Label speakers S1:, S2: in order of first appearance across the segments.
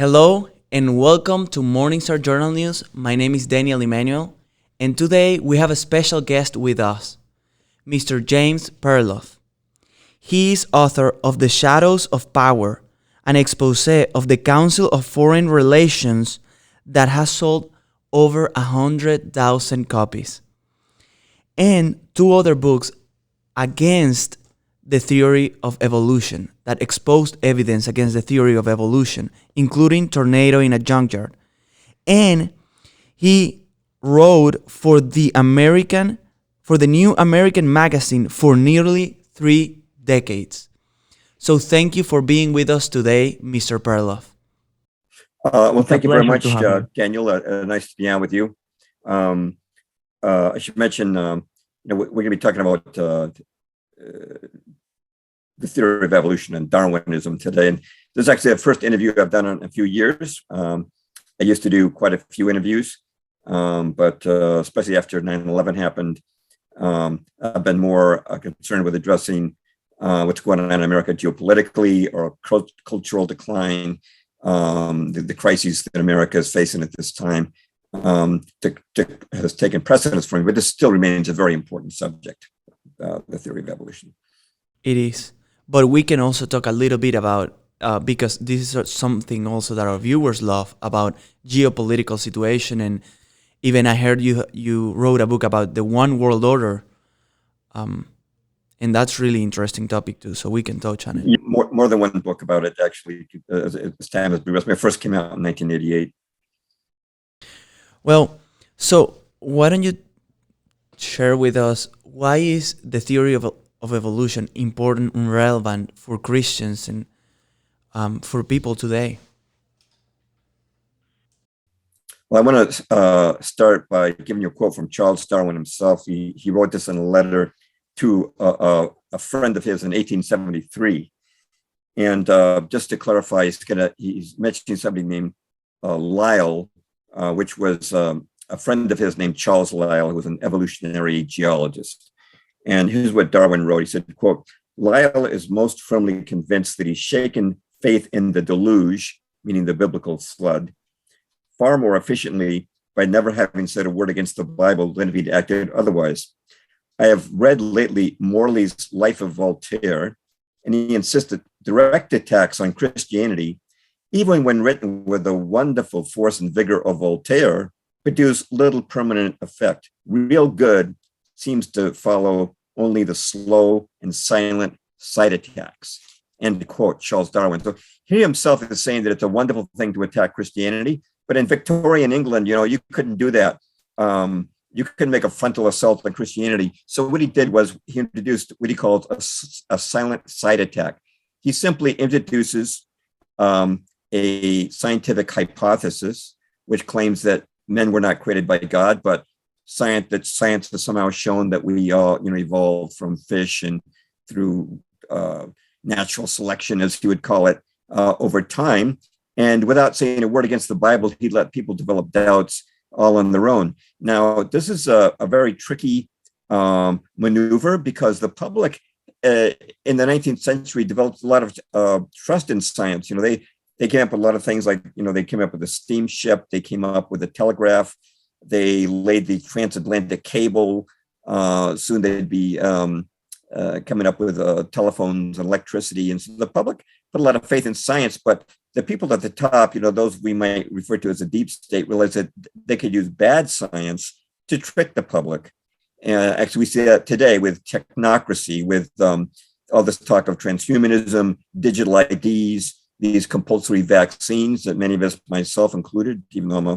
S1: Hello and welcome to Morningstar Journal News. My name is Daniel Emmanuel, and today we have a special guest with us, Mr. James Perloff. He is author of The Shadows of Power, an expose of the Council of Foreign Relations that has sold over 100,000 copies, and two other books against the theory of evolution that exposed evidence against the theory of evolution, including Tornado in a Junkyard. And he wrote for the New American Magazine for nearly 3 decades. So thank you for being with us today, Mr. Perloff.
S2: Well, thank you very much,
S1: to have you.
S2: Daniel. Nice to be on with you. I should mention, we're going to be talking about the theory of evolution and Darwinism today. And this is actually the first interview I've done in a few years. I used to do quite a few interviews, but especially after 9/11 happened, I've been more concerned with addressing what's going on in America geopolitically or cultural decline, the crises that America is facing at this time. Has taken precedence for me, but this still remains a very important subject, the theory of evolution.
S1: It is. But we can also talk a little bit about, because this is something also that our viewers love, about geopolitical situation. And even I heard you wrote a book about the one world order. And that's really interesting topic too, so we can touch on it.
S2: Yeah, more than one book about it, actually, as time has progressed. My first came out in 1988.
S1: Well, so why don't you share with us, why is the theory of evolution important and relevant for Christians and for people today?
S2: Well, I want to start by giving you a quote from Charles Darwin himself. He wrote this in a letter to a friend of his in 1873. And just to clarify, he's mentioning somebody named Lyell, which was a friend of his named Charles Lyell, who was an evolutionary geologist. And here's what Darwin wrote. He said, quote, "Lyell is most firmly convinced that he's shaken faith in the deluge," meaning the biblical flood, "far more efficiently by never having said a word against the Bible than if he'd acted otherwise. I have read lately Morley's Life of Voltaire, and he insists that direct attacks on Christianity, even when written with the wonderful force and vigor of Voltaire, produce little permanent effect. Real good seems to follow only the slow and silent side attacks." End quote, Charles Darwin. So he himself is saying that it's a wonderful thing to attack Christianity, but in Victorian England, you couldn't do that. You couldn't make a frontal assault on Christianity. So what he did was he introduced what he called a silent side attack. He simply introduces a scientific hypothesis, which claims that men were not created by God, but science has somehow shown that we all evolved from fish and through natural selection, as he would call it, over time. And without saying a word against the Bible, he let people develop doubts all on their own. Now, this is a very tricky maneuver, because the public in the 19th century developed a lot of trust in science. They came up with a lot of things like, they came up with a steamship, they came up with a telegraph, they laid the transatlantic cable. Soon they'd be coming up with telephones and electricity. And so the public put a lot of faith in science, but the people at the top, those we might refer to as a deep state, realized that they could use bad science to trick the public. Actually, we see that today with technocracy, with all this talk of transhumanism, digital IDs, these compulsory vaccines that many of us, myself included, even though I'm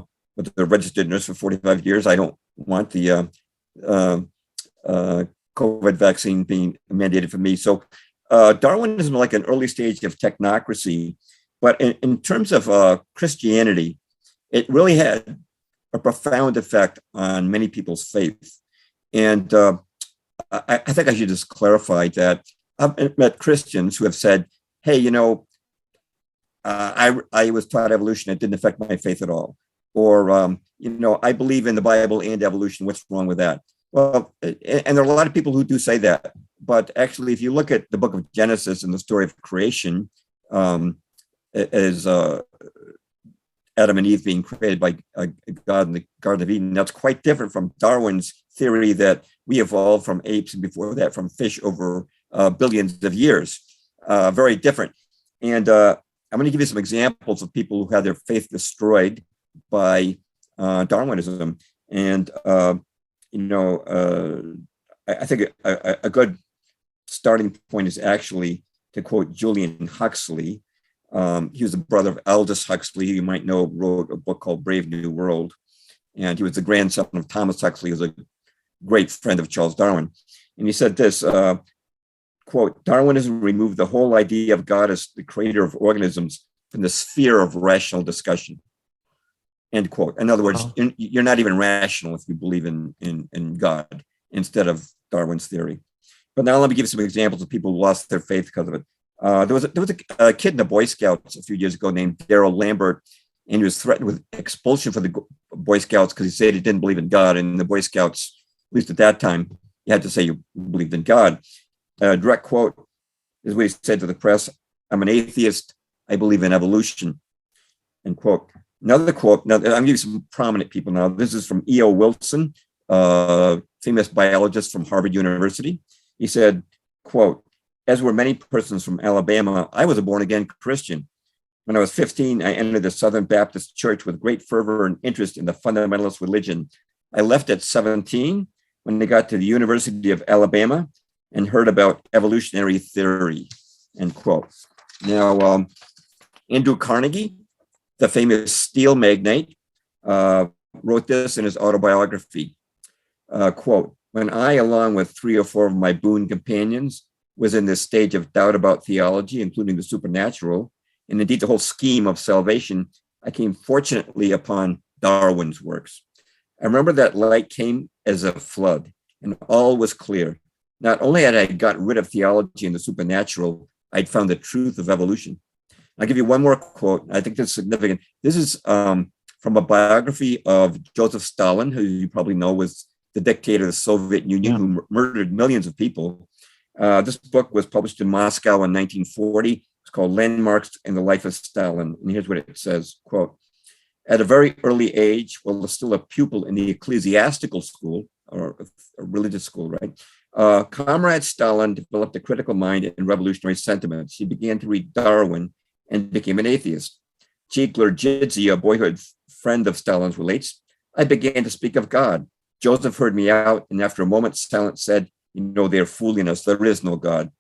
S2: a registered nurse for 45 years, I don't want the COVID vaccine being mandated for me. So Darwinism is like an early stage of technocracy. But in terms of Christianity, it really had a profound effect on many people's faith. And I think I should just clarify that I've met Christians who have said, hey, I was taught evolution. It didn't affect my faith at all. Or, I believe in the Bible and evolution. What's wrong with that? Well, and there are a lot of people who do say that. But actually, if you look at the book of Genesis and the story of creation, as Adam and Eve being created by God in the Garden of Eden. That's quite different from Darwin's theory that we evolved from apes and before that from fish over billions of years. Very different. And I'm going to give you some examples of people who had their faith destroyed by Darwinism. And, I think a good starting point is actually to quote Julian Huxley. He was the brother of Aldous Huxley, who you might know wrote a book called Brave New World. And he was the grandson of Thomas Huxley, who was a great friend of Charles Darwin. And he said this, quote, Darwinism removed the whole idea of God as the creator of organisms from the sphere of rational discussion, end quote. In other words, you're not even rational if you believe in God instead of Darwin's theory. But now let me give you some examples of people who lost their faith because of it. There was a kid in the Boy Scouts a few years ago named Darrell Lambert, and he was threatened with expulsion from the Boy Scouts because he said he didn't believe in God. And the Boy Scouts, at least at that time, you had to say you believed in God. Direct quote is what he said to the press: "I'm an atheist. I believe in evolution." End quote. Another quote. Now I'm giving you some prominent people. Now this is from E.O. Wilson, famous biologist from Harvard University. He said, quote, "As were many persons from Alabama, I was a born-again Christian. When I was 15, I entered the Southern Baptist Church with great fervor and interest in the fundamentalist religion. I left at 17 when I got to the University of Alabama and heard about evolutionary theory," end quote. Now, Andrew Carnegie, the famous steel magnate, wrote this in his autobiography, quote, "When I, along with 3 or 4 of my boon companions, was in this stage of doubt about theology, including the supernatural, and indeed the whole scheme of salvation, I came fortunately upon Darwin's works. I remember that light came as a flood, and all was clear. Not only had I gotten rid of theology and the supernatural, I'd found the truth of evolution." I'll give you one more quote. I think that's significant. This is from a biography of Joseph Stalin, who you probably know was the dictator of the Soviet Union, who murdered millions of people. This book was published in Moscow in 1940. It's called Landmarks in the Life of Stalin. And here's what it says, quote, "At a very early age, while still a pupil in the ecclesiastical school, or a religious school, right? Comrade Stalin developed a critical mind and revolutionary sentiments. He began to read Darwin and became an atheist. Chigler Jidzi, a boyhood friend of Stalin's, relates, I began to speak of God. Joseph heard me out, and after a moment's silence said, they're fooling us. There is no God.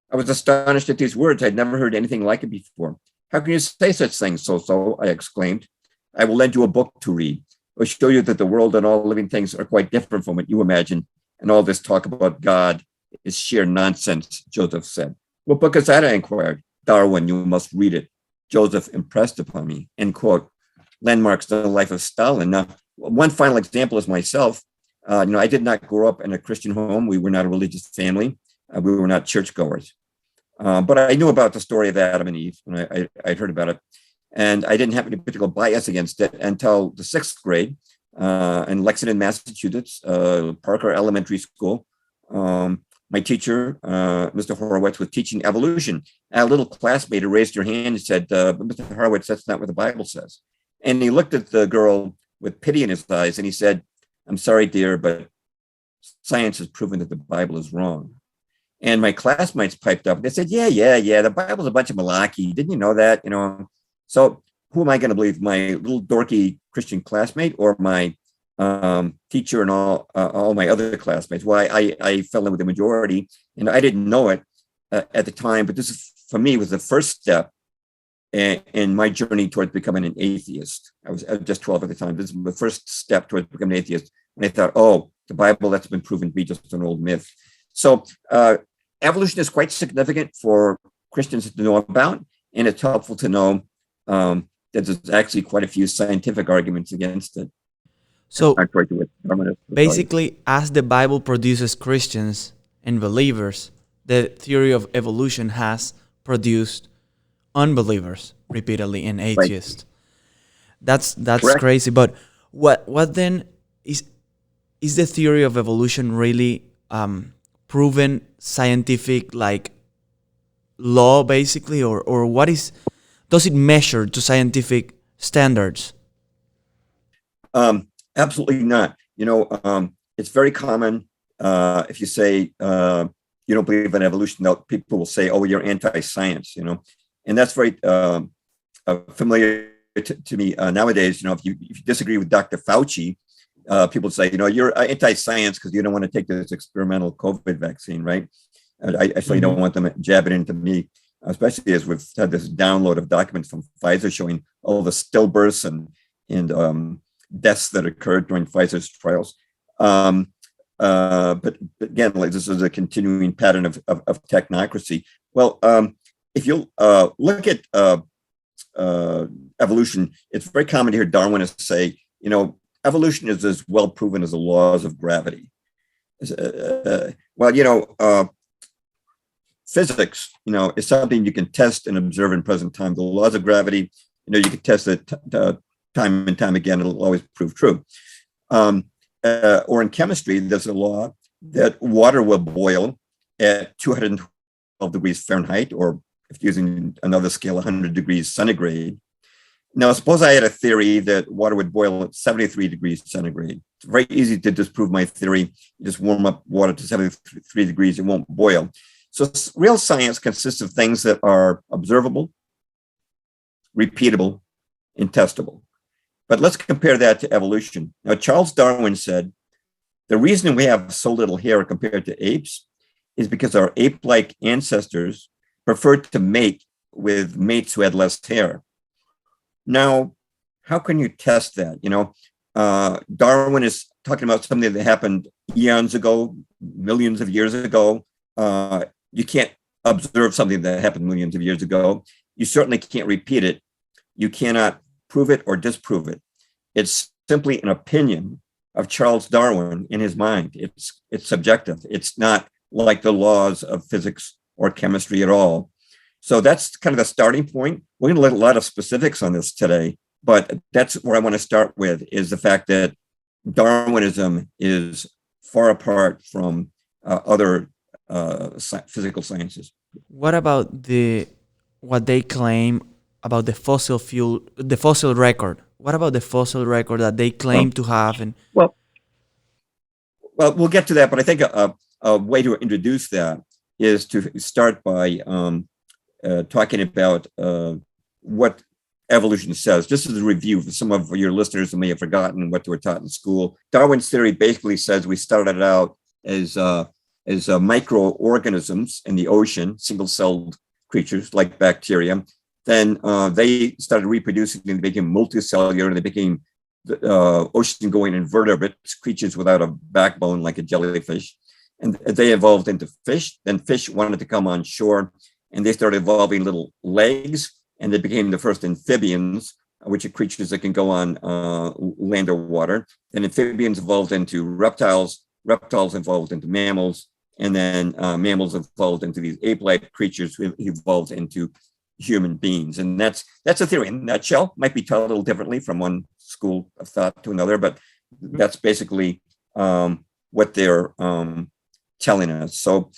S2: I was astonished at these words. I'd never heard anything like it before. How can you say such things, so? I exclaimed. I will lend you a book to read. It will show you that the world and all living things are quite different from what you imagine, and all this talk about God is sheer nonsense, Joseph said. What book is that? I inquired. Darwin, you must read it. Joseph impressed upon me, end quote. Landmarks in the Life of Stalin. Now, one final example is myself. I did not grow up in a Christian home. We were not a religious family. We were not churchgoers. But I knew about the story of Adam and Eve, and I'd heard about it. And I didn't have any particular bias against it until the 6th grade in Lexington, Massachusetts, Parker Elementary School. My teacher, Mr. Horowitz, was teaching evolution. A little classmate raised her hand and said, Mr. Horowitz, that's not what the Bible says. And he looked at the girl with pity in his eyes and he said, I'm sorry, dear, but science has proven that the Bible is wrong. And my classmates piped up. They said, yeah, the Bible's a bunch of malarkey. Didn't you know that? So who am I going to believe, my little dorky Christian classmate or my teacher and all my other classmates? Well, I fell in with the majority, and I didn't know it at the time, but this, for me, was the first step in my journey towards becoming an atheist. I was just 12 at the time. This is the first step towards becoming an atheist. And I thought, oh, the Bible, that's been proven to be just an old myth. So evolution is quite significant for Christians to know about, and it's helpful to know that there's actually quite a few scientific arguments against it.
S1: So basically, as the Bible produces Christians and believers, the theory of evolution has produced unbelievers repeatedly and atheists. Right. That's crazy. But what then is the theory of evolution really proven scientific law basically, or what does it measure to scientific standards?
S2: Absolutely not. It's very common if you say you don't believe in evolution, people will say, "Oh, you're anti-science," and that's very familiar to me nowadays. If you disagree with Dr. Fauci, people say, you're anti-science because you don't want to take this experimental COVID vaccine, right? I certainly don't want them jabbing into me, especially as we've had this download of documents from Pfizer showing all the stillbirths and deaths that occurred during Pfizer's trials. But again, this is a continuing pattern of technocracy. Well, if you look at evolution, it's very common to hear Darwinists say, evolution is as well proven as the laws of gravity. Physics, is something you can test and observe in present time. The laws of gravity, you can test it time and time again. It'll always prove true. Or in chemistry, there's a law that water will boil at 212 degrees Fahrenheit, or if using another scale, 100 degrees centigrade. Now, suppose I had a theory that water would boil at 73 degrees centigrade. It's very easy to disprove my theory. You just warm up water to 73 degrees, it won't boil. So real science consists of things that are observable, repeatable, and testable. But let's compare that to evolution. Now, Charles Darwin said, the reason we have so little hair compared to apes is because our ape-like ancestors preferred to mate with mates who had less hair. Now, how can you test that? Darwin is talking about something that happened eons ago, millions of years ago. You can't observe something that happened millions of years ago. You certainly can't repeat it. You cannot prove it or disprove it. It's simply an opinion of Charles Darwin in his mind. It's subjective. It's not like the laws of physics or chemistry at all. So that's kind of the starting point. We're going to let a lot of specifics on this today, but that's where I want to start with, is the fact that Darwinism is far apart from other physical sciences.
S1: What about what they claim about the fossil record? What about the fossil record that they claim to have? And
S2: well, we'll get to that, but I think a way to introduce that is to start by talking about what evolution says. Just as a review for some of your listeners who may have forgotten what they were taught in school. Darwin's theory basically says we started out as microorganisms in the ocean, single-celled creatures like bacteria. Then they started reproducing and they became multicellular, and they became ocean-going invertebrates, creatures without a backbone like a jellyfish. And they evolved into fish. Then fish wanted to come on shore, and they started evolving little legs, and they became the first amphibians, which are creatures that can go on land or water. Then amphibians evolved into reptiles, reptiles evolved into mammals, and then mammals evolved into these ape-like creatures who evolved into human beings. And that's a theory in a nutshell. Might be taught a little differently from one school of thought to another, but that's basically what they're telling us. So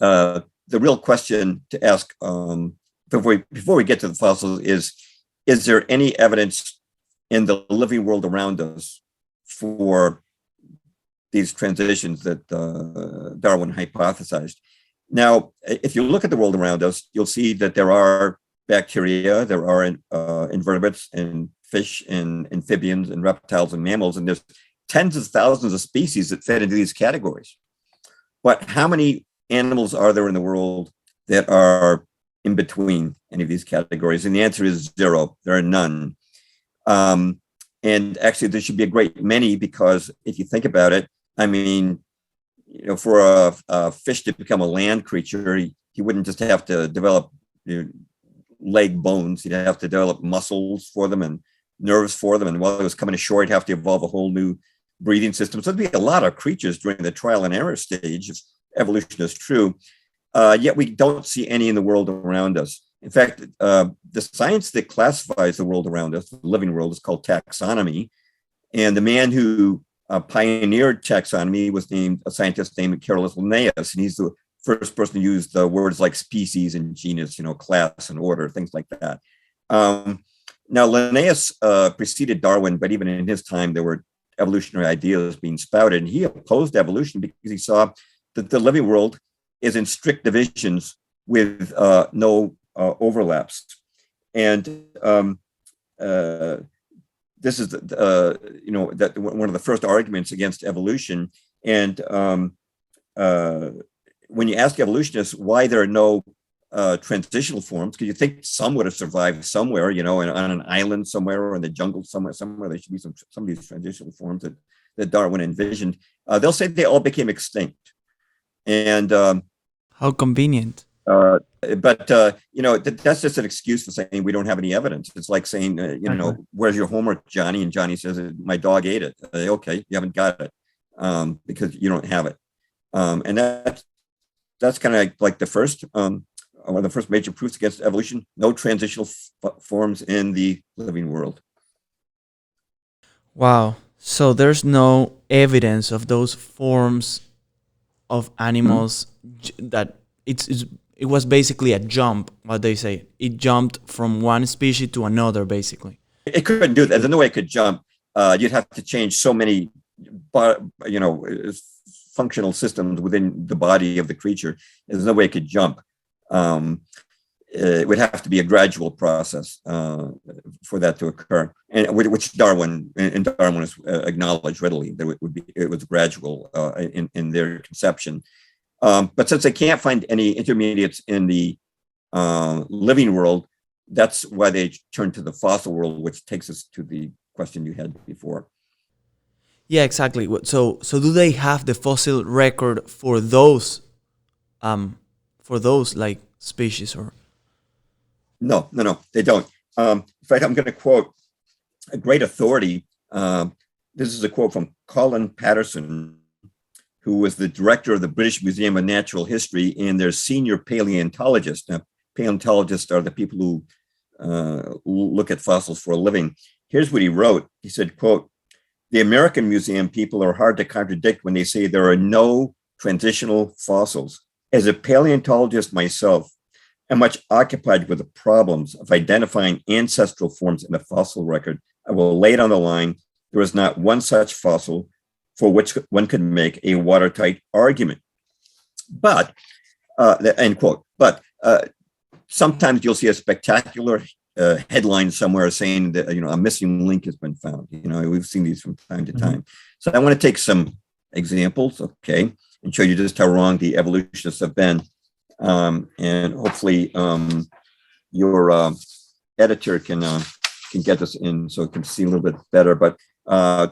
S2: the real question to ask before we get to the fossils is there any evidence in the living world around us for these transitions that Darwin hypothesized? Now, if you look at the world around us, you'll see that there are bacteria, there are invertebrates and fish and amphibians and reptiles and mammals, and there's tens of thousands of species that fit into these categories. But how many animals are there in the world that are in between any of these categories? And the answer is zero. There are none. And actually, there should be a great many, because if you think about it, I mean, for a fish to become a land creature, he wouldn't just have to develop leg bones. He'd have to develop muscles for them and nerves for them. And while he was coming ashore, he'd have to evolve a whole new breathing system. So there'd be a lot of creatures during the trial and error stage if evolution is true. Yet we don't see any in the world around us. In fact, the science that classifies the world around us, the living world, is called taxonomy. And the man who pioneered taxonomy was a scientist named Carolus Linnaeus, and he's the first person to use the words like species and genus, class and order, things like that. Now, Linnaeus preceded Darwin, but even in his time, there were evolutionary ideas being spouted, and he opposed evolution because he saw that the living world is in strict divisions with no overlaps. And this is, that one of the first arguments against evolution. And when you ask evolutionists why there are no transitional forms, because you think some would have survived somewhere, on an island somewhere or in the jungle somewhere there should be some of these transitional forms that Darwin envisioned. They'll say they all became extinct. And
S1: How convenient.
S2: but that's just an excuse for saying we don't have any evidence. It's like saying, where's your homework, Johnny? And Johnny says, my dog ate it. Okay, you haven't got it because you don't have it. And that's kind of like the first, one of the first major proofs against evolution: no transitional forms in the living world.
S1: Wow. So there's no evidence of those forms of animals that it was basically a jump, what they say. It jumped from one species to another, basically.
S2: It couldn't do that. There's no way it could jump. You'd have to change so many, functional systems within the body of the creature. There's no way it could jump. It would have to be a gradual process for that to occur, and which Darwin has acknowledged readily that it was gradual in their conception. But since they can't find any intermediates in the living world, that's why they turn to the fossil world, which takes us to the question you had before.
S1: Yeah, exactly. So do they have the fossil record for those like species or?
S2: No, they don't. In fact, I'm going to quote a great authority. This is a quote from Colin Patterson, who was the director of the British Museum of Natural History and their senior paleontologist. Now, paleontologists are the people who look at fossils for a living. Here's what he wrote. He said, quote, "The American Museum people are hard to contradict when they say there are no transitional fossils. As a paleontologist myself, I'm much occupied with the problems of identifying ancestral forms in the fossil record. I will lay it on the line. There is not one such fossil for which one could make a watertight argument." But, end quote. But sometimes you'll see a spectacular headline somewhere saying that, a missing link has been found. We've seen these from time to time. So I want to take some examples, okay, and show you just how wrong the evolutionists have been. And hopefully your editor can get this in so it can see a little bit better. But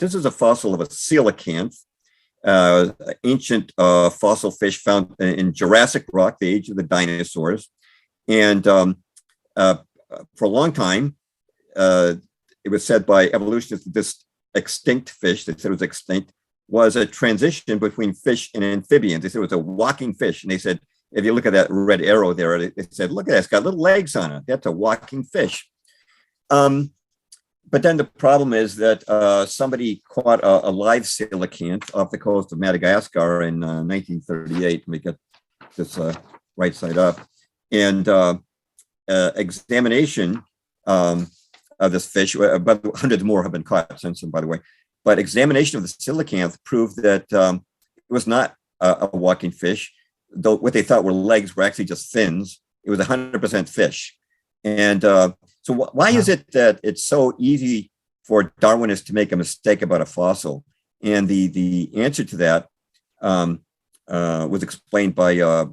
S2: this is a fossil of a coelacanth, ancient fossil fish found in Jurassic rock, the age of the dinosaurs. And for a long time, it was said by evolutionists that this extinct fish, they said it was extinct, was a transition between fish and amphibians. They said it was a walking fish. And they said, if you look at that red arrow there, it said, look at that, it's got little legs on it. That's a walking fish. But then the problem is that somebody caught a live coelacanth off the coast of Madagascar in 1938. Let me get this right side up. And examination of this fish, but hundreds more have been caught since then, by the way. But examination of the coelacanth proved that it was not a walking fish. Though what they thought were legs were actually just fins. It was 100% fish. And so why is it that it's so easy for Darwinists to make a mistake about a fossil? And the answer to that was explained by a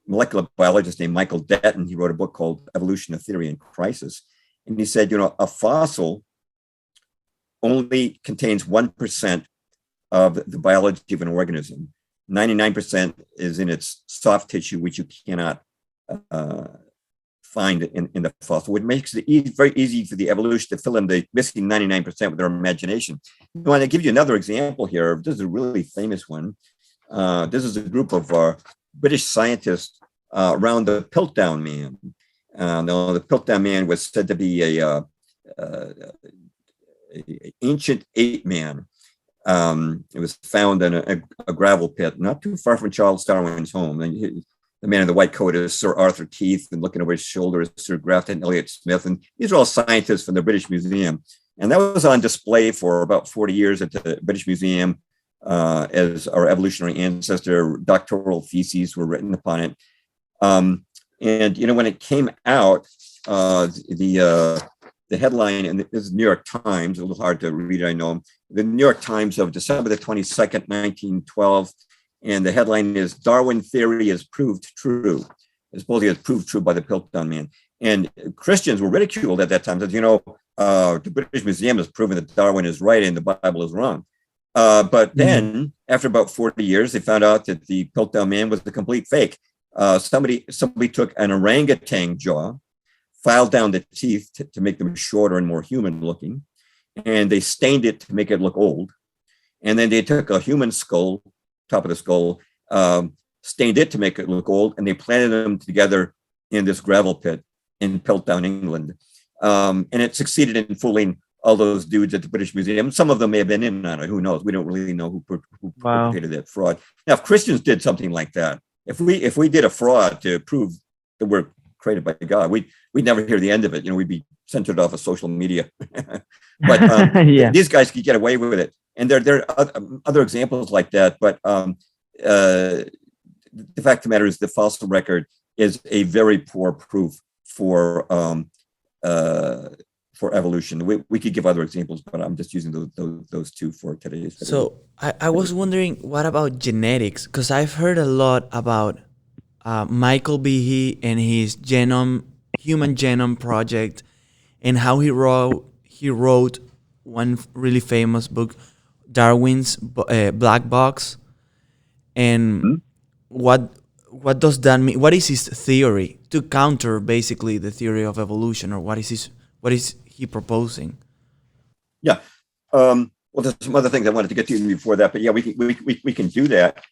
S2: molecular biologist named Michael Detton. He wrote a book called Evolution, a Theory in Crisis. And he said, a fossil only contains 1% of the biology of an organism. 99% is in its soft tissue, which you cannot find in the fossil, which makes it very easy for the evolution to fill in the missing 99% with their imagination. I want to give you another example here. This is a really famous one. This is a group of British scientists around the Piltdown Man. Now, the Piltdown Man was said to be a ancient ape man. It was found in a gravel pit not too far from Charles Darwin's home. And the man in the white coat is Sir Arthur Keith, and looking over his shoulder is Sir Grafton Elliott Smith. And these are all scientists from the British Museum. And that was on display for about 40 years at the British Museum as our evolutionary ancestor. Doctoral theses were written upon it. And, you know, when it came out, the headline, and this is New York Times, a little hard to read, I know, the New York Times of December the 22nd, 1912, and the headline is Darwin theory is proved true. Supposedly it's proved true by the Piltdown Man. And Christians were ridiculed at that time. Said, you know, the British Museum has proven that Darwin is right and the Bible is wrong. But then, after about 40 years, they found out that the Piltdown Man was a complete fake. Somebody took an orangutan jaw, filed down the teeth to make them shorter and more human looking, and they stained it to make it look old. And then they took a human skull, top of the skull, stained it to make it look old, and they planted them together in this gravel pit in Piltdown, England. And it succeeded in fooling all those dudes at the British Museum. Some of them may have been in on it. Who knows? We don't really know who perpetrated that fraud. Now, if Christians did something like that, if we did a fraud to prove that we're created by God, we'd never hear the end of it. You know, we'd be censored off of social media. But these guys could get away with it. And there are other examples like that. But the fact of the matter is, the fossil record is a very poor proof for evolution. We could give other examples, but I'm just using those two for today's video.
S1: So I was wondering, what about genetics? Because I've heard a lot about Michael Behe and his human genome project, and how he wrote one really famous book, Darwin's Black Box. And what does that mean? What is his theory to counter basically the theory of evolution, or what is he proposing?
S2: Yeah. Well, there's some other things I wanted to get to before that, but yeah, we can do that.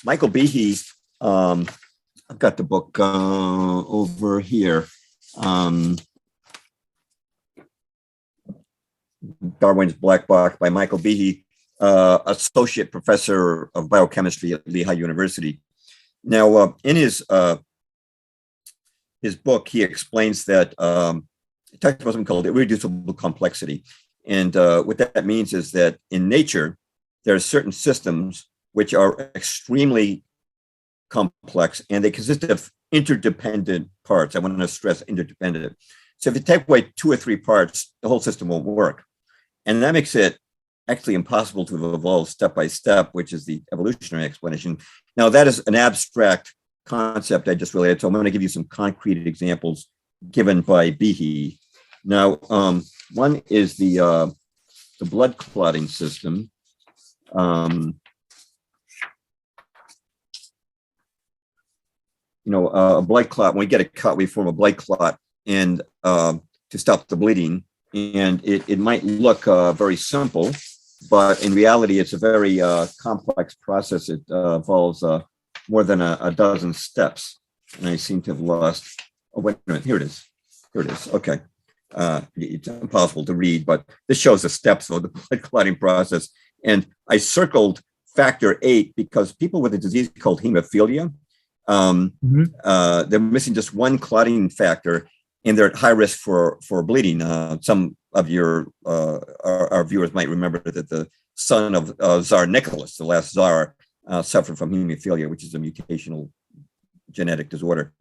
S2: Michael Behe, I've got the book over here. Darwin's Black Box by Michael Behe, associate professor of biochemistry at Lehigh University. Now, in his book, he explains that he talks about something called irreducible complexity. And what that means is that in nature, there are certain systems which are extremely complex, and they consist of interdependent parts. I want to stress interdependent. So if you take away 2 or 3 parts, the whole system won't work. And that makes it actually impossible to evolve step by step, which is the evolutionary explanation. Now, that is an abstract concept I just related. So I'm going to give you some concrete examples given by Behe. Now, one is the blood clotting system. A blood clot, when we get a cut, we form a blood clot and to stop the bleeding. And it might look very simple, but in reality, it's a very complex process. It involves more than a dozen steps. And I seem to have lost. Oh, wait a minute. Here it is. Okay. It's impossible to read, but this shows the steps of the blood clotting process. And I circled factor 8 because people with a disease called hemophilia, they're missing just one clotting factor, and they're at high risk for bleeding. Some of our viewers might remember that the son of Tsar Nicholas, the last Tsar, suffered from hemophilia, which is a mutational genetic disorder.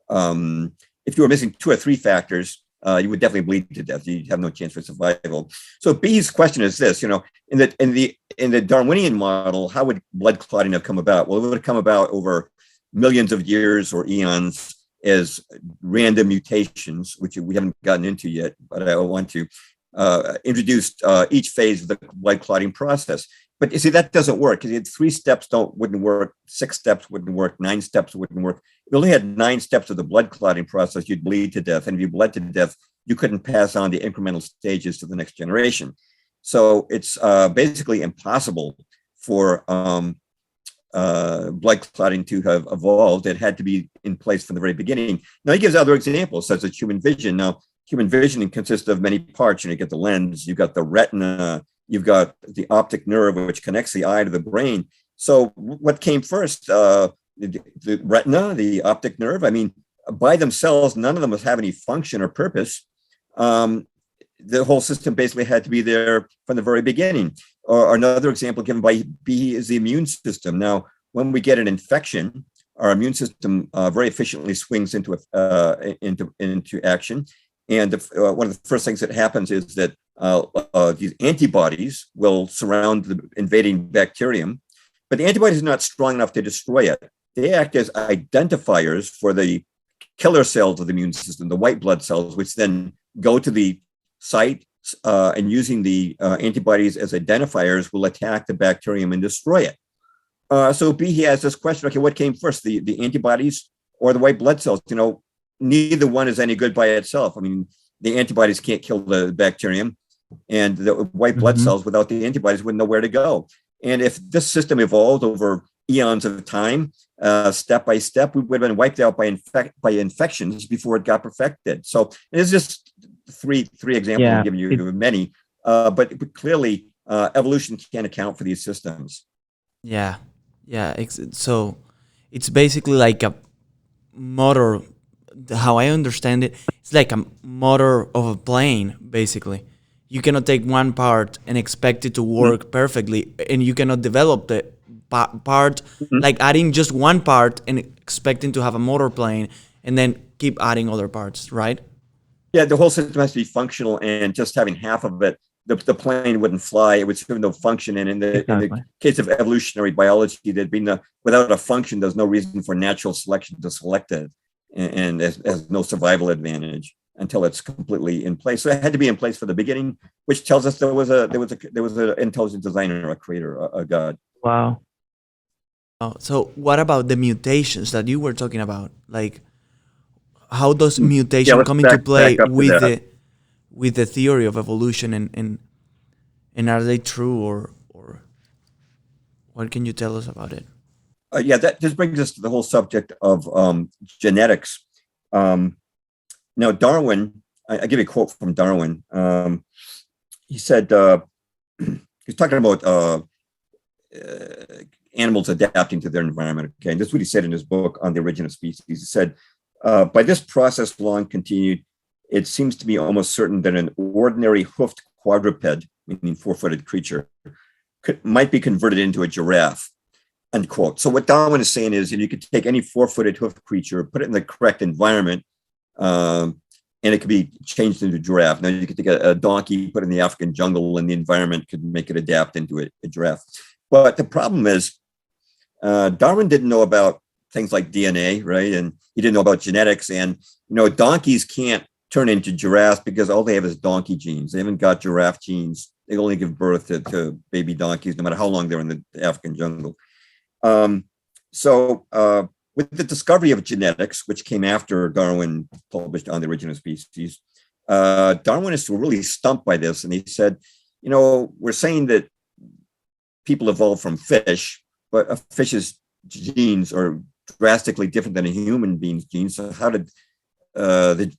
S2: If you were missing 2 or 3 factors, you would definitely bleed to death. You'd have no chance for survival. So Behe's question is this: in the Darwinian model, how would blood clotting have come about? Well, it would have come about over millions of years or eons as random mutations, which we haven't gotten into yet, but I want to introduce each phase of the blood clotting process. But you see, that doesn't work, because 3 steps wouldn't work, 6 steps wouldn't work, 9 steps wouldn't work. If you only had 9 steps of the blood clotting process, you'd bleed to death. And if you bled to death, you couldn't pass on the incremental stages to the next generation. So it's basically impossible for blood clotting to have evolved. It had to be in place from the very beginning. Now, he gives other examples, such as human vision. Now, human vision consists of many parts. You get the lens, you've got the retina, you've got the optic nerve, which connects the eye to the brain. So what came first, the retina, the optic nerve. I mean, by themselves, none of them have any function or purpose. The whole system basically had to be there from the very beginning. Or another example given by B is the immune system. Now, when we get an infection, our immune system very efficiently swings into action. And one of the first things that happens is that these antibodies will surround the invading bacterium, but the antibodies are not strong enough to destroy it. They act as identifiers for the killer cells of the immune system, the white blood cells, which then go to the site and using the antibodies as identifiers will attack the bacterium and destroy it. So B, he has this question, okay, what came first, the antibodies or the white blood cells? You know, neither one is any good by itself. I mean, the antibodies can't kill the bacterium, and the white blood cells without the antibodies wouldn't know where to go. And if this system evolved over eons of time, step by step, we would have been wiped out by infections before it got perfected. So it's just three examples. I'm giving you many, but clearly evolution can't account for these systems.
S1: Yeah. So it's basically like a motor. How I understand it, it's like a motor of a plane, basically. You cannot take one part and expect it to work perfectly, and you cannot develop the part, like adding just one part and expecting to have a motor plane and then keep adding other parts, right?
S2: Yeah, the whole system has to be functional, and just having half of it, the plane wouldn't fly. It would serve no function. And in the case of evolutionary biology, there'd be without a function, there's no reason for natural selection to select it, and has no survival advantage until it's completely in place. So it had to be in place for the beginning, which tells us there was an intelligent designer, a creator, a god.
S3: Wow.
S1: Oh, so what about the mutations that you were talking about? Like, how does mutation come into play with the theory of evolution, and are they true, or what can you tell us about it?
S2: That just brings us to the whole subject of genetics. Now, Darwin, I give you a quote from Darwin. He said, he's talking about animals adapting to their environment. Okay, and this is what he said in his book on the origin of species. He said, by this process long continued, it seems to be almost certain that an ordinary hoofed quadruped, meaning four-footed creature, might be converted into a giraffe. End quote. So what Darwin is saying is, you could take any four-footed hoofed creature, put it in the correct environment, and it could be changed into a giraffe. Now you could take a donkey, put it in the African jungle, and the environment could make it adapt into a giraffe. But the problem is, Darwin didn't know about things like DNA, right? And he didn't know about genetics. And, donkeys can't turn into giraffes because all they have is donkey genes. They haven't got giraffe genes. They only give birth to baby donkeys, no matter how long they're in the African jungle. So with the discovery of genetics, which came after Darwin published On the Origin of Species, Darwinists were really stumped by this. And he said, we're saying that people evolved from fish, but a fish's genes are drastically different than a human being's genes. So how did the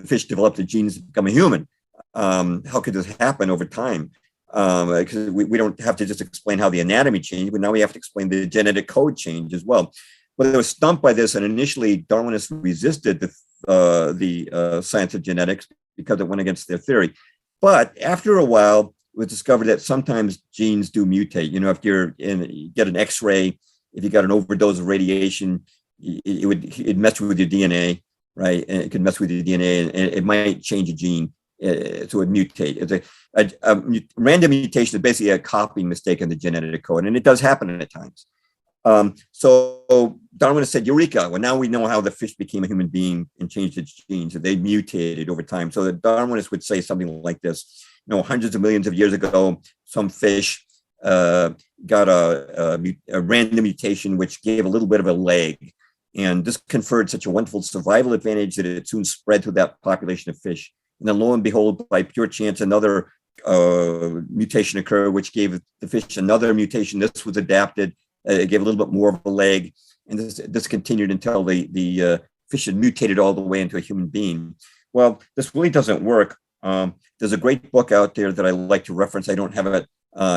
S2: fish develop the genes to become a human? How could this happen over time? Because we don't have to just explain how the anatomy changed, but now we have to explain the genetic code change as well. But they were stumped by this, and initially Darwinists resisted the science of genetics because it went against their theory. But after a while, it was discovered that sometimes genes do mutate. If you get an X-ray, if you got an overdose of radiation, it'd mess with your DNA, right? And it could mess with your DNA, and it might change a gene. So it mutate. It's a random mutation is basically a copying mistake in the genetic code, and it does happen at times. So Darwin said, "Eureka! Well, now we know how the fish became a human being and changed its genes. They mutated over time." So the Darwinists would say something like this: hundreds of millions of years ago, some fish got a random mutation which gave a little bit of a leg, and this conferred such a wonderful survival advantage that it soon spread to that population of fish. And then lo and behold, by pure chance, another mutation occurred, which gave the fish another mutation. This was adapted. It gave a little bit more of a leg. And this continued until the fish had mutated all the way into a human being. Well, this really doesn't work. There's a great book out there that I like to reference. I don't have it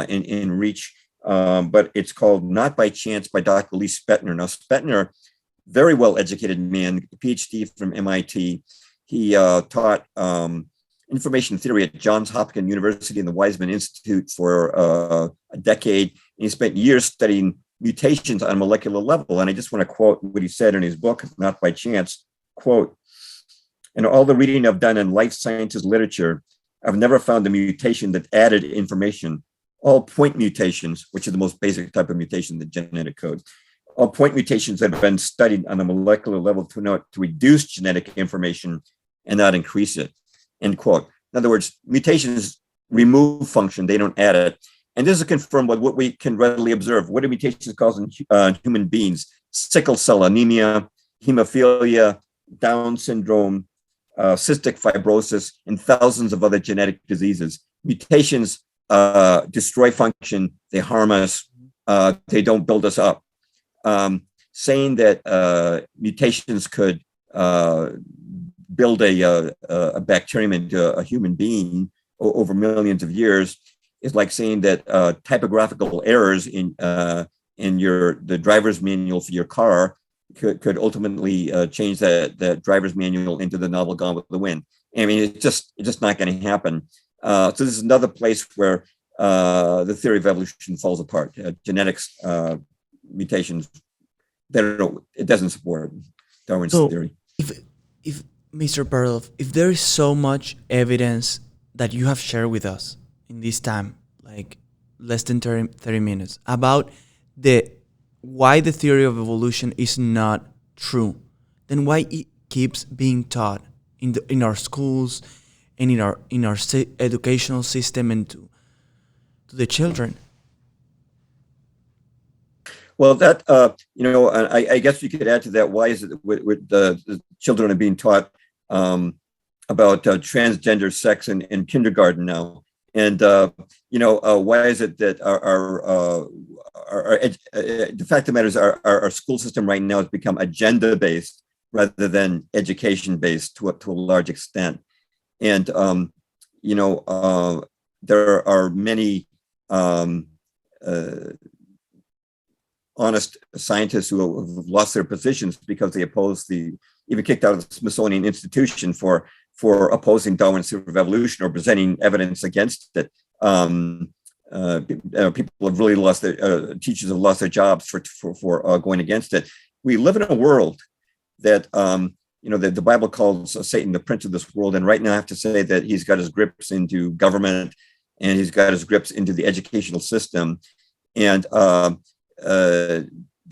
S2: in reach. but it's called Not by Chance by Dr. Lee Spetner. Now, Spetner, very well-educated man, PhD from MIT. He taught information theory at Johns Hopkins University and the Weizmann Institute for a decade. And he spent years studying mutations on a molecular level. And I just want to quote what he said in his book, Not by Chance, quote, "In all the reading I've done in life sciences literature, I've never found a mutation that added information. All point mutations, which are the most basic type of mutation, the genetic code, all point mutations have been studied on a molecular level to reduce genetic information and not increase it," end quote. In other words, mutations remove function, they don't add it. And this is confirmed by what we can readily observe. What do mutations cause in human beings? Sickle cell anemia, hemophilia, Down syndrome, cystic fibrosis, and thousands of other genetic diseases. Mutations destroy function, they harm us, they don't build us up. Saying that mutations could build a bacterium into a human being over millions of years is like saying that typographical errors in the driver's manual for your car could ultimately change that driver's manual into the novel Gone with the Wind. I mean, it's just not going to happen. So this is another place where the theory of evolution falls apart. Genetics, mutations, it doesn't support Darwin's theory.
S1: If Mr. Perloff, if there is so much evidence that you have shared with us in this time, like less than 30 minutes, about why the theory of evolution is not true, then why it keeps being taught in our schools and in our educational system and to the children?
S2: Well, that I guess you could add to that. Why is it with the children are being taught about transgender sex in kindergarten now? And why is it that the fact of the matter is our school system right now has become agenda based rather than education based to a large extent. And there are many honest scientists who have lost their positions because they oppose even kicked out of the Smithsonian Institution for opposing Darwin's theory of evolution or presenting evidence against it. People have really lost teachers have lost their jobs for going against it. We live in a world that that the Bible calls Satan the prince of this world, and right now I have to say that he's got his grips into government and he's got his grips into the educational system, and the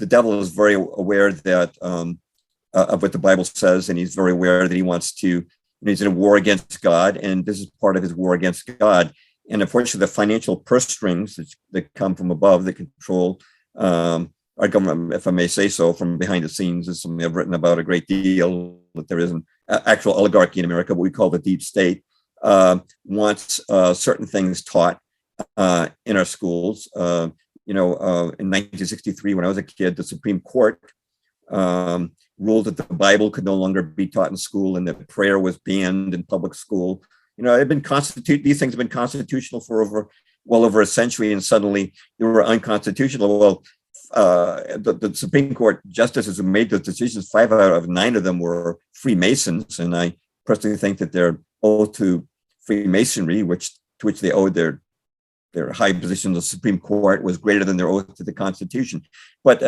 S2: devil is very aware that of what the Bible says, and he's very aware that he wants to. He's in a war against God, and this is part of his war against God. And unfortunately, the financial purse strings that come from above that control our government, if I may say so, from behind the scenes, is something I've written about a great deal. That there is an actual oligarchy in America, what we call the deep state, wants certain things taught in our schools. In 1963, when I was a kid, the Supreme Court ruled that the Bible could no longer be taught in school and that prayer was banned in public school. These things have been constitutional for well over a century, and suddenly they were unconstitutional. Well, the Supreme Court justices who made those decisions, 5 out of 9 of them were Freemasons, and I personally think that their oath to Freemasonry, to which they owed their high position in the Supreme Court, was greater than their oath to the Constitution. But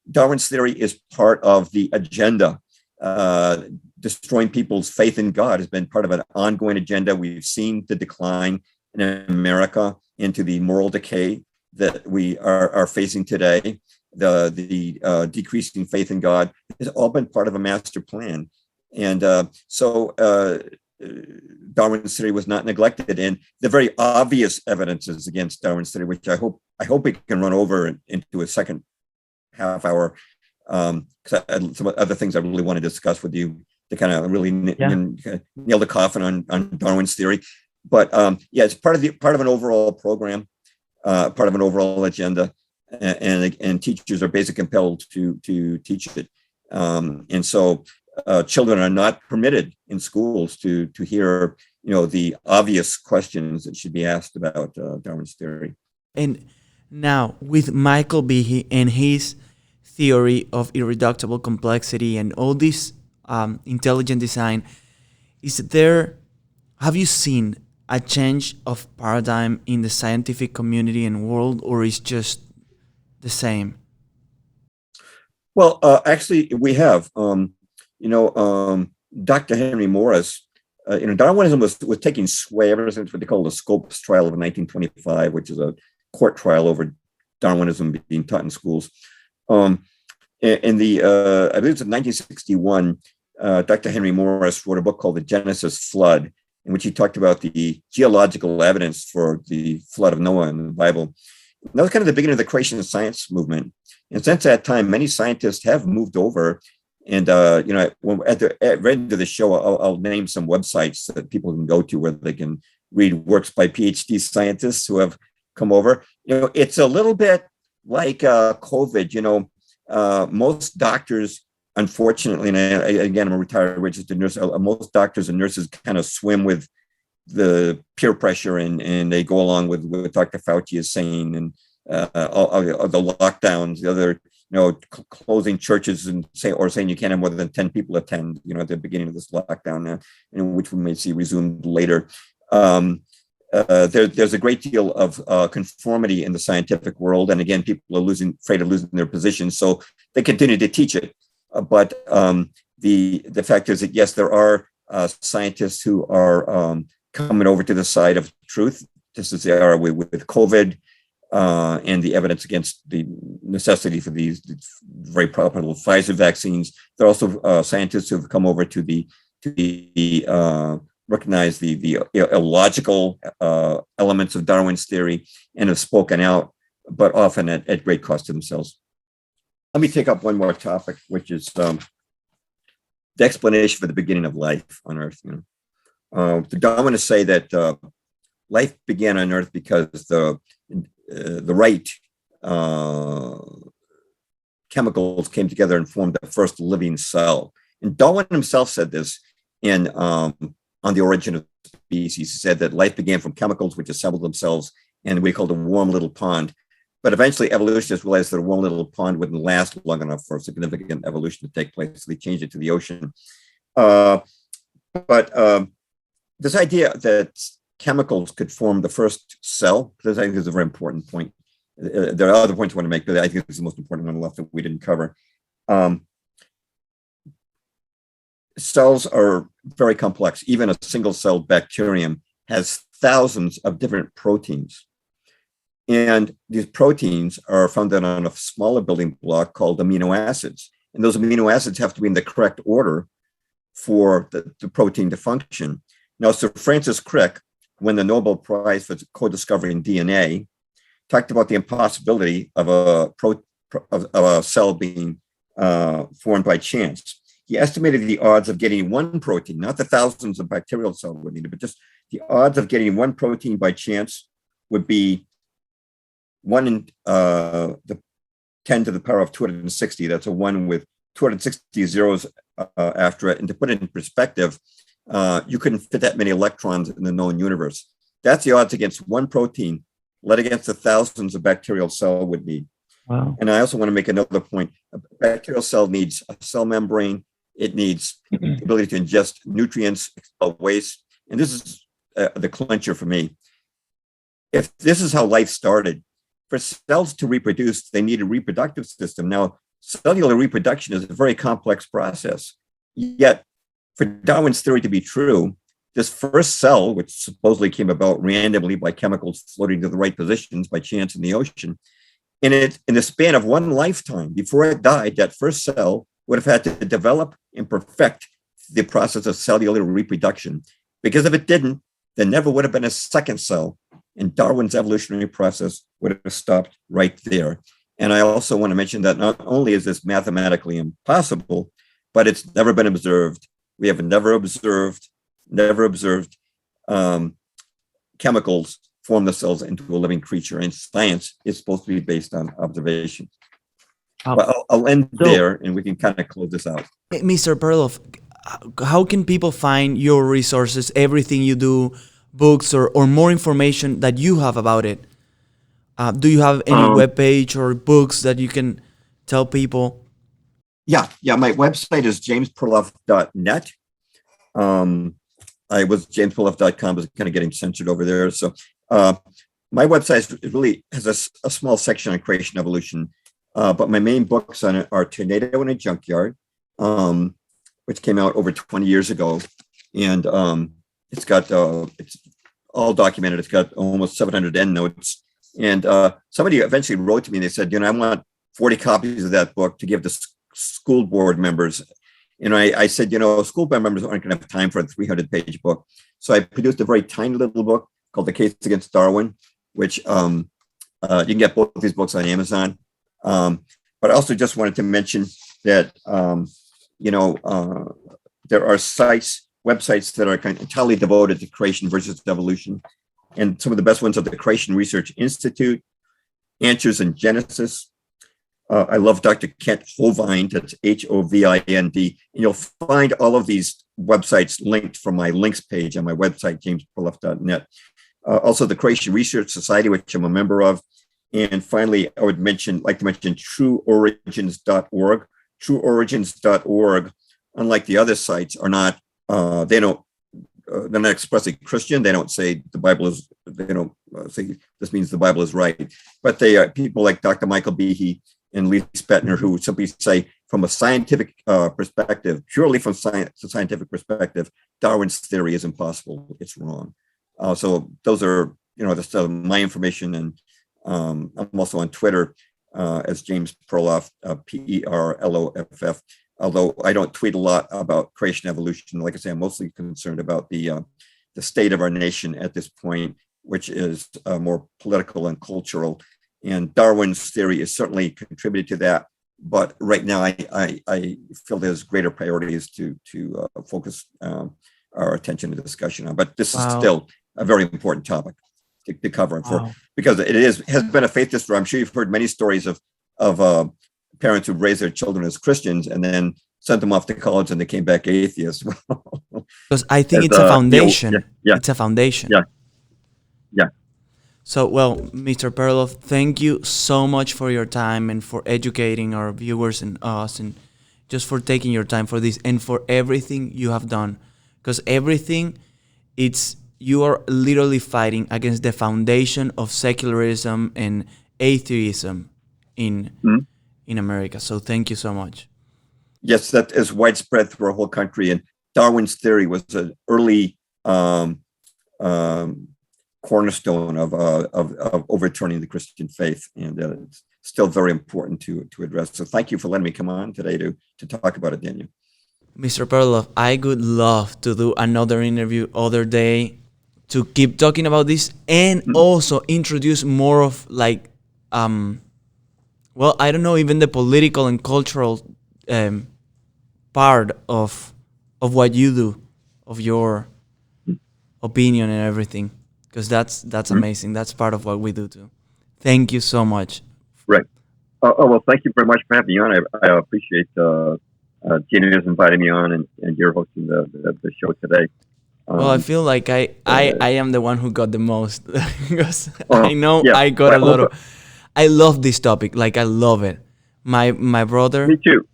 S2: Darwin's theory is part of the agenda. Destroying people's faith in God has been part of an ongoing agenda. We've seen the decline in America into the moral decay that we are facing today. The decreasing faith in God has all been part of a master plan. And so Darwin's theory was not neglected. And the very obvious evidences against Darwin's theory, which I hope we can run over into a second half hour, because I had some other things I really want to discuss with you to kind of really nail the coffin on Darwin's theory. But it's part of an overall program, part of an overall agenda, and teachers are basically compelled to teach it. And so children are not permitted in schools to hear the obvious questions that should be asked about Darwin's theory.
S1: And Now, with Michael Behe and his theory of irreducible complexity and all this intelligent design, have you seen a change of paradigm in the scientific community and world, or is just the same?
S2: Well, actually, we have. Dr. Henry Morris. Darwinism was taking sway ever since what they call the Scopes trial of 1925, which is a court trial over Darwinism being taught in schools. In the I believe it's in 1961, Dr. Henry Morris wrote a book called The Genesis Flood, in which he talked about the geological evidence for the flood of Noah in the Bible. And that was kind of the beginning of the creationist science movement. And since that time, many scientists have moved over. And, at the end of the show, I'll name some websites that people can go to where they can read works by PhD scientists who have come over. It's a little bit like COVID. Most doctors, unfortunately, and again, I'm a retired registered nurse, most doctors and nurses kind of swim with the peer pressure and they go along with what Dr. Fauci is saying and all the lockdowns, the other, closing churches and saying you can't have more than 10 people attend, at the beginning of this lockdown, which we may see resumed later. There's a great deal of conformity in the scientific world. And again, people are afraid of losing their positions. So they continue to teach it. But the fact is that, yes, there are scientists who are coming over to the side of truth, just as they are with COVID and the evidence against the necessity for these very profitable Pfizer vaccines. There are also scientists who have come over to recognize the illogical elements of Darwin's theory and have spoken out, but often at great cost to themselves. Let me take up one more topic, which is the explanation for the beginning of life on Earth. The Darwinists say that life began on Earth because the right chemicals came together and formed the first living cell. And Darwin himself said this on the origin of species. He said that life began from chemicals which assembled themselves in we called a warm little pond. But eventually evolutionists realized that a warm little pond wouldn't last long enough for significant evolution to take place. So they changed it to the ocean. But this idea that chemicals could form the first cell, this I think is a very important point. There are other points I want to make, but I think this is the most important one left that we didn't cover. Cells are very complex. Even a single-celled bacterium has thousands of different proteins. And these proteins are founded on a smaller building block called amino acids. And those amino acids have to be in the correct order for the protein to function. Now, Sir Francis Crick, won the Nobel Prize for co-discovering DNA, talked about the impossibility of a cell being formed by chance. He estimated the odds of getting one protein, not the thousands of bacterial cells would need it, but just the odds of getting one protein by chance would be 1 in the 10 to the power of 260. That's a 1 with 260 zeros after it. And to put it in perspective, you couldn't fit that many electrons in the known universe. That's the odds against one protein, let against the thousands of bacterial cell would need.
S1: Wow.
S2: And I also want to make another point. A bacterial cell needs a cell membrane. It needs the ability to ingest nutrients, expel waste. And this is the clincher for me. If this is how life started, for cells to reproduce, they need a reproductive system. Now, cellular reproduction is a very complex process. Yet, for Darwin's theory to be true, this first cell, which supposedly came about randomly by chemicals floating to the right positions by chance in the ocean, in the span of one lifetime, before it died, that first cell would have had to develop and perfect the process of cellular reproduction. Because if it didn't, there never would have been a second cell, and Darwin's evolutionary process would have stopped right there. And I also want to mention that not only is this mathematically impossible, but it's never been observed. We have never observed chemicals form the cells into a living creature, and science is supposed to be based on observation. But I'll end there, and we can kind of close this out.
S1: Mr. Perloff, how can people find your resources, everything you do, books, or more information that you have about it? Do you have any
S2: Um,
S1: webpage or books that you can tell people?
S2: yeah. My website is jamesperloff.net. Um, I was jamesperloff.com, was kind of getting censored over there. So uh, my website really has a small section on creation evolution, but my main books on it are Tornado in a Junkyard, um, which came out over 20 years ago, and it's all documented. It's got almost 700 endnotes, and somebody eventually wrote to me and they said, I want 40 copies of that book to give to school board members. And I said, school board members aren't going to have time for a 300-page book. So I produced a very tiny little book called The Case Against Darwin, which you can get both of these books on Amazon. But I also just wanted to mention that, there are websites that are kind of entirely devoted to creation versus evolution. And some of the best ones are the Creation Research Institute, Answers in Genesis. I love Dr. Kent Hovind, that's Hovind. And you'll find all of these websites linked from my links page on my website, jamesperloff.net. Also, the Creation Research Society, which I'm a member of. And finally, I would like to mention trueorigins.org. Trueorigins.org, unlike the other sites, are not, they're not expressly Christian. They don't say the Bible is, they don't say this means the Bible is right. But they are people like Dr. Michael Behe and Lee Spetner, who simply say, from a scientific perspective, purely from a scientific perspective, Darwin's theory is impossible. It's wrong. So those are, that's my information. And I'm also on Twitter as James Perloff, Perloff. Although I don't tweet a lot about creation evolution. Like I say, I'm mostly concerned about the state of our nation at this point, which is more political and cultural. And Darwin's theory is certainly contributed to that. But right now, I feel there's greater priorities to focus our attention and discussion on. But this is still a very important topic to cover because it has been a faith destroyer. I'm sure you've heard many stories of parents who raised their children as Christians and then sent them off to college and they came back atheists.
S1: Because I think it's a foundation.
S2: Yeah.
S1: It's a foundation.
S2: Yeah.
S1: So, well, Mr. Perloff, thank you so much for your time and for educating our viewers and us, and just for taking your time for this and for everything you have done. Because you are literally fighting against the foundation of secularism and atheism in America. So thank you so much.
S2: Yes, that is widespread through our whole country. And Darwin's theory was an early cornerstone of overturning the Christian faith, and it's still very important to address. So thank you for letting me come on today to talk about it, Daniel.
S1: Mr. Perloff, I would love to do another interview other day to keep talking about this and also introduce more of I don't know, even the political and cultural part of what you do, of your opinion and everything. Because that's amazing. That's part of what we do too. Thank you so much.
S2: Right. Well, thank you very much for having me on. I appreciate Gina's inviting me on, and you're hosting the show today.
S1: Well, I feel like I am the one who got the most because I know I got a lot of. I love this topic. Like, I love it. My brother.
S2: Me too.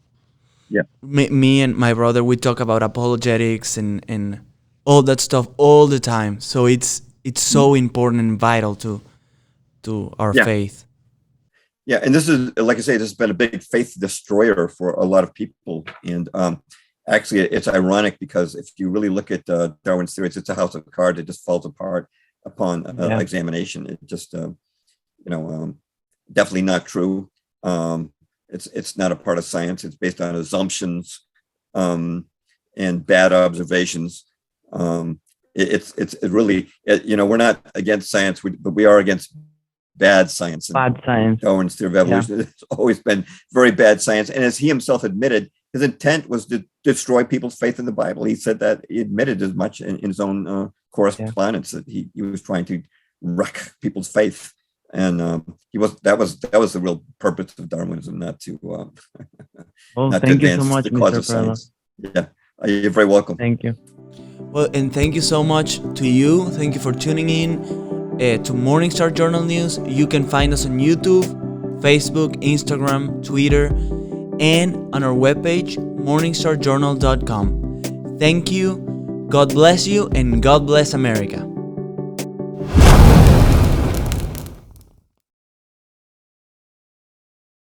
S2: Yeah.
S1: Me and my brother, we talk about apologetics and all that stuff all the time. So it's so important and vital to our faith.
S2: Yeah, and this is, like I say, this has been a big faith destroyer for a lot of people. And actually, it's ironic because if you really look at Darwin's theories, it's a house of cards. It just falls apart upon examination. It just, definitely not true. It's not a part of science. It's based on assumptions and bad observations. It's really, we're not against science, but we are against bad science.
S3: Bad science.
S2: Darwin's theory of evolution has always been very bad science. And as he himself admitted, his intent was to destroy people's faith in the Bible. He said that, he admitted as much in his own correspondence that he was trying to wreck people's faith. And that was the real purpose of Darwinism, not to
S3: not thank you so much, Mr.
S2: Perloff. Yeah, you're very welcome.
S3: Thank you.
S1: Well, and thank you so much to you. Thank you for tuning in. to Morningstar Journal News, you can find us on YouTube, Facebook, Instagram, Twitter, and on our webpage, morningstarjournal.com. Thank you, God bless you, and God bless America.